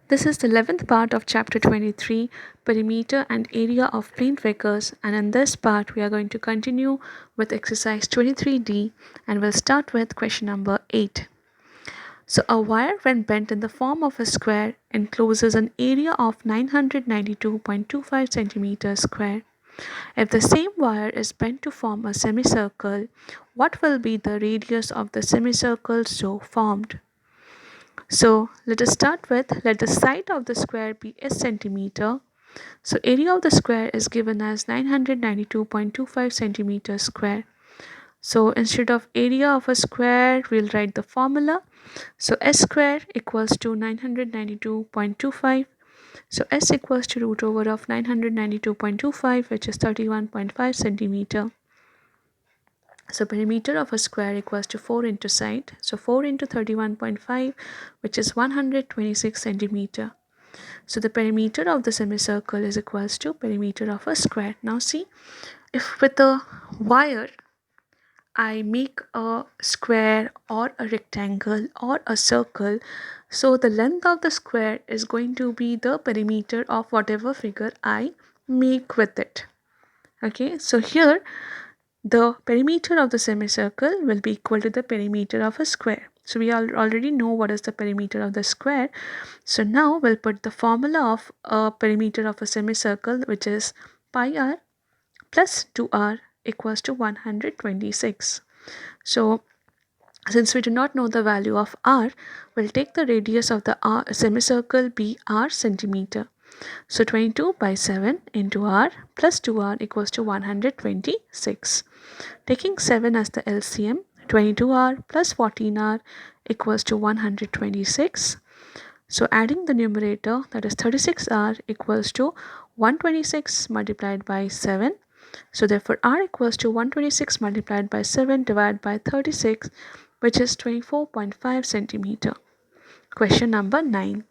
This is the 11th part of chapter 23, perimeter and area of plane figures, and in this part we are going to continue with exercise 23D and we'll start with question number 8. So a wire when bent in the form of a square encloses an area of 992.25 centimeters square. If the same wire is bent to form a semicircle, what will be the radius of the semicircle so formed? So let us start with, let the side of the square be S centimeter. So area of the square is given as 992.25 centimeters square. So instead of area of a square, we'll write the formula. So S square equals to 992.25. So S equals to root over of 992.25, which is 31.5 centimeter. So perimeter of a square equals to 4 into side. So 4 into 31.5, which is 126 centimeter. So the perimeter of the semicircle is equals to perimeter of a square. Now see, if with a wire I make a square or a rectangle or a circle, so the length of the square is going to be the perimeter of whatever figure I make with it. Okay, so here the perimeter of the semicircle will be equal to the perimeter of a square. So we already know what is the perimeter of the square. So now we'll put the formula of a perimeter of a semicircle, which is pi r plus 2r equals to 126. So since we do not know the value of r, we'll take the radius of the semicircle be r centimeter. So 22 by 7 into r plus 2r equals to 126. Taking 7 as the LCM, 22r plus 14r equals to 126. So adding the numerator, that is 36r equals to 126 multiplied by 7. So therefore r equals to 126 multiplied by 7 divided by 36, which is 24.5 centimeter. Question number 9.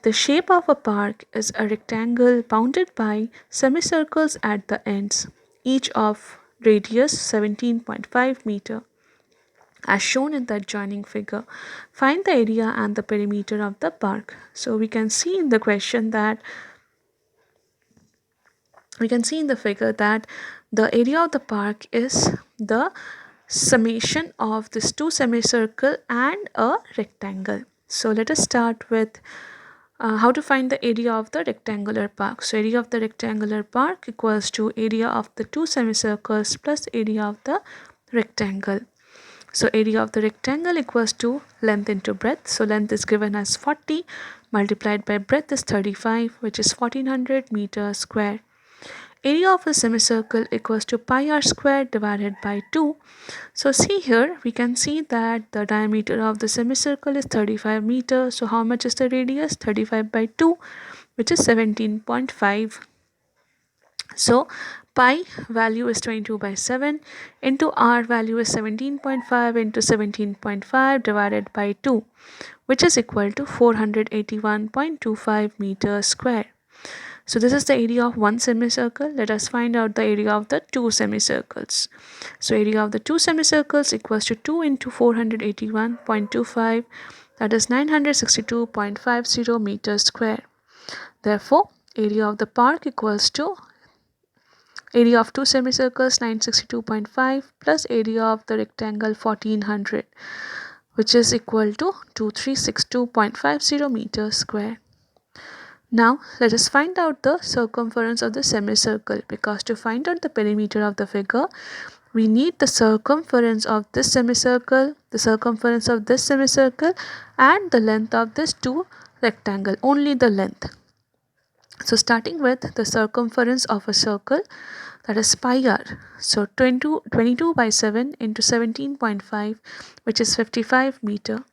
The shape of a park is a rectangle bounded by semicircles at the ends, each of radius 17.5 meter. As shown in the adjoining figure, find the area and the perimeter of the park. So we can see in the question that the area of the park is the summation of this two semicircle and a rectangle. So let us start with how to find the area of the rectangular park. So area of the rectangular park equals to area of the two semicircles plus area of the rectangle. So area of the rectangle equals to length into breadth. So length is given as 40 multiplied by breadth is 35, which is 1400 meters square. Area of a semicircle equals to pi r square divided by 2. So see here, we can see that the diameter of the semicircle is 35 meters. So how much is the radius? 35 by 2, which is 17.5. So pi value is 22 by 7 into r value is 17.5 into 17.5 divided by 2, which is equal to 481.25 meters square. So this is the area of one semicircle. Let us find out the area of the two semicircles. So area of the two semicircles equals to 2 into 481.25, that is 962.50 meters square. Therefore, area of the park equals to area of two semicircles 962.5 plus area of the rectangle 1400, which is equal to 2362.50 meters square. Now let us find out the circumference of the semicircle, because to find out the perimeter of the figure, we need the circumference of this semicircle, the circumference of this semicircle, and the length of this two rectangle, only the length. So starting with the circumference of a circle, that is pi r. So 22 by 7 into 17.5, which is 55 meter.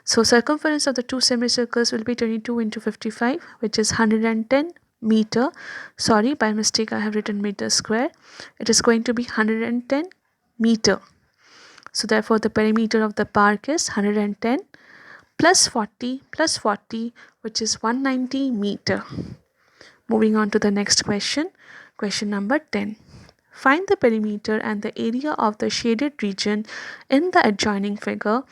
So circumference of the two semicircles will be 22 into 55, which is 110 meter. Sorry, by mistake I have written meter square. It is going to be 110 meter. So therefore the perimeter of the park is 110 plus 40, which is 190 meter. Moving on to the next question. Question number 10. Find the perimeter and the area of the shaded region in the adjoining figure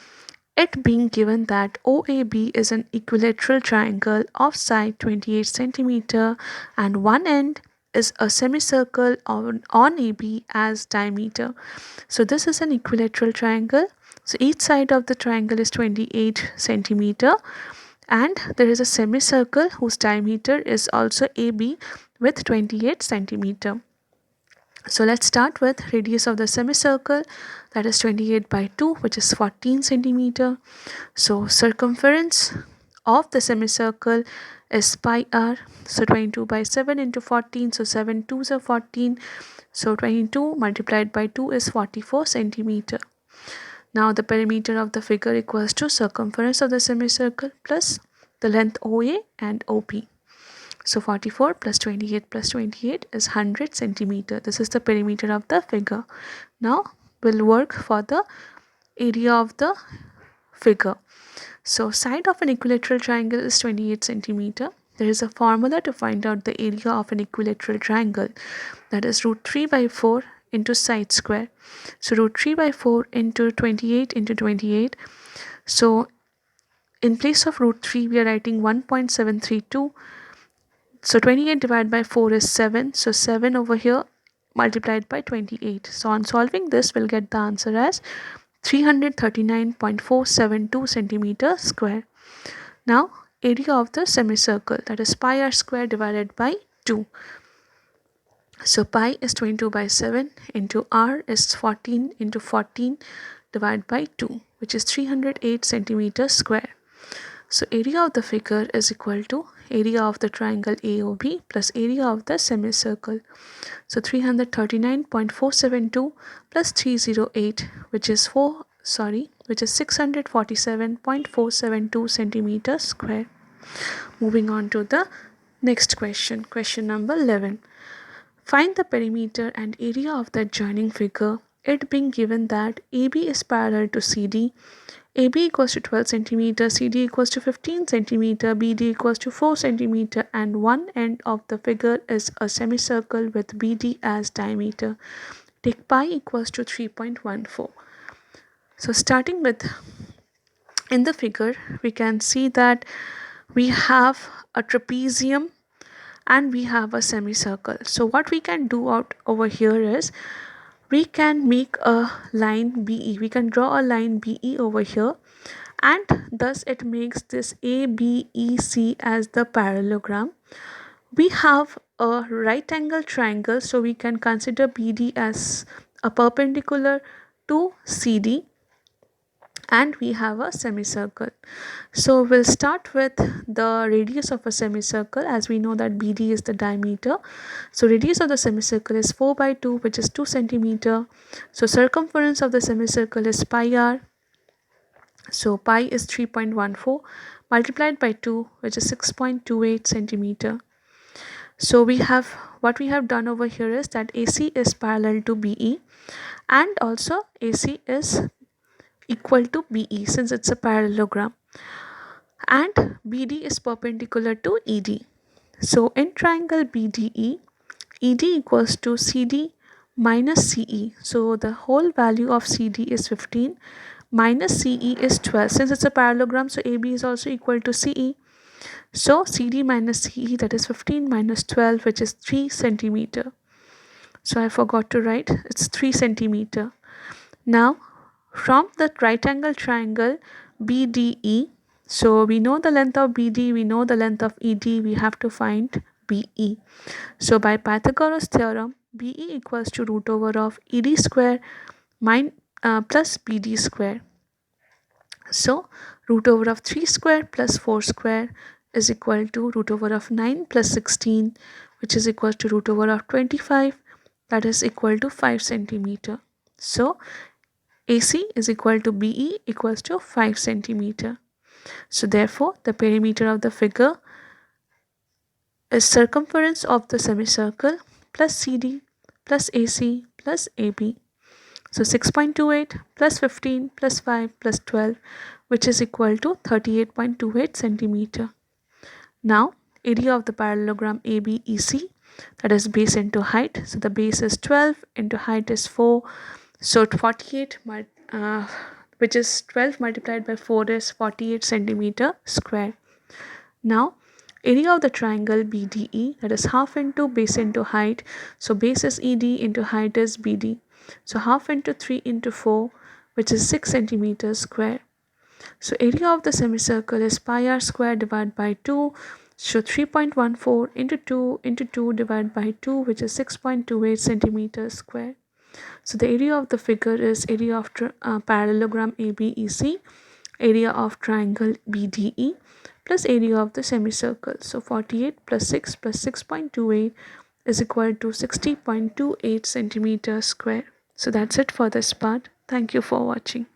It being given that OAB is an equilateral triangle of side 28 centimeter and one end is a semicircle on AB as diameter. So this is an equilateral triangle. So each side of the triangle is 28 centimeter and there is a semicircle whose diameter is also AB with 28 centimeter. So let's start with radius of the semicircle, that is 28 by 2, which is 14 centimeter. So circumference of the semicircle is pi r. So 22 by 7 into 14, so 7 2s are 14. So 22 multiplied by 2 is 44 centimeter. Now the perimeter of the figure equals to circumference of the semicircle plus the length OA and OP. So 44 plus 28 plus 28 is 100 centimeter. This is the perimeter of the figure. Now we'll work for the area of the figure. So side of an equilateral triangle is 28 centimeter. There is a formula to find out the area of an equilateral triangle, that is root 3 by 4 into side square. So root 3 by 4 into 28 into 28. So in place of root 3 we are writing 1.732. So 28 divided by 4 is 7. So 7 over here multiplied by 28. So on solving this, we'll get the answer as 339.472 centimeter square. Now area of the semicircle, that is pi r square divided by 2. So pi is 22 by 7 into r is 14 into 14 divided by 2, which is 308 centimeter square. So area of the figure is equal to area of the triangle AOB plus area of the semicircle. So 339.472 plus 308, which is 647.472 centimeter square. Moving on to the next question. Question number 11. Find the perimeter and area of the adjoining figure, it being given that AB is parallel to CD. AB equals to 12 centimeter, CD equals to 15 centimeter, BD equals to 4 centimeter, and one end of the figure is a semicircle with BD as diameter. Take pi equals to 3.14. So starting with, in the figure we can see that we have a trapezium and we have a semicircle. So what we can do out over here is we can make a line BE. We can draw a line BE over here, and thus it makes this ABEC as the parallelogram. We have a right angle triangle, so we can consider BD as a perpendicular to CD, and we have a semicircle. So we'll start with the radius of a semicircle, as we know that BD is the diameter. So radius of the semicircle is 4 by 2, which is 2 centimeter. So circumference of the semicircle is pi r. So pi is 3.14 multiplied by 2, which is 6.28 centimeter. So what we have done over here is that AC is parallel to BE, and also AC is equal to BE since it's a parallelogram, and BD is perpendicular to ED. So in triangle BDE, ED equals to CD minus CE. So the whole value of CD is 15 minus CE is 12. Since it's a parallelogram, so AB is also equal to CE. So CD minus CE, that is 15 minus 12, which is 3 centimeter. So I forgot to write, it's 3 centimeter. Now from the right angle triangle BDE, so we know the length of BD, we know the length of ED, we have to find BE. So by Pythagoras theorem, BE equals to root over of ED square plus BD square. So root over of 3 square plus 4 square is equal to root over of 9 plus 16, which is equal to root over of 25, that is equal to 5 centimeter. So AC is equal to BE equals to 5 centimeter. So therefore the perimeter of the figure is circumference of the semicircle plus CD plus AC plus AB. So 6.28 plus 15 plus 5 plus 12, which is equal to 38.28 centimeter. Now area of the parallelogram ABEC, that is base into height. So the base is 12 into height is 4. So 48 which is 12 multiplied by 4 is 48 centimeter square. Now, area of the triangle BDE, that is half into base into height. So base is ED into height is BD. So half into 3 into 4, which is 6 centimeters square. So area of the semicircle is pi r square divided by 2. So 3.14 into 2 into 2 divided by 2, which is 6.28 centimeters square. So the area of the figure is area of parallelogram ABEC, area of triangle BDE, plus area of the semicircle. So 48 plus 6 plus 6.28 is equal to 60.28 centimeters square. So that's it for this part. Thank you for watching.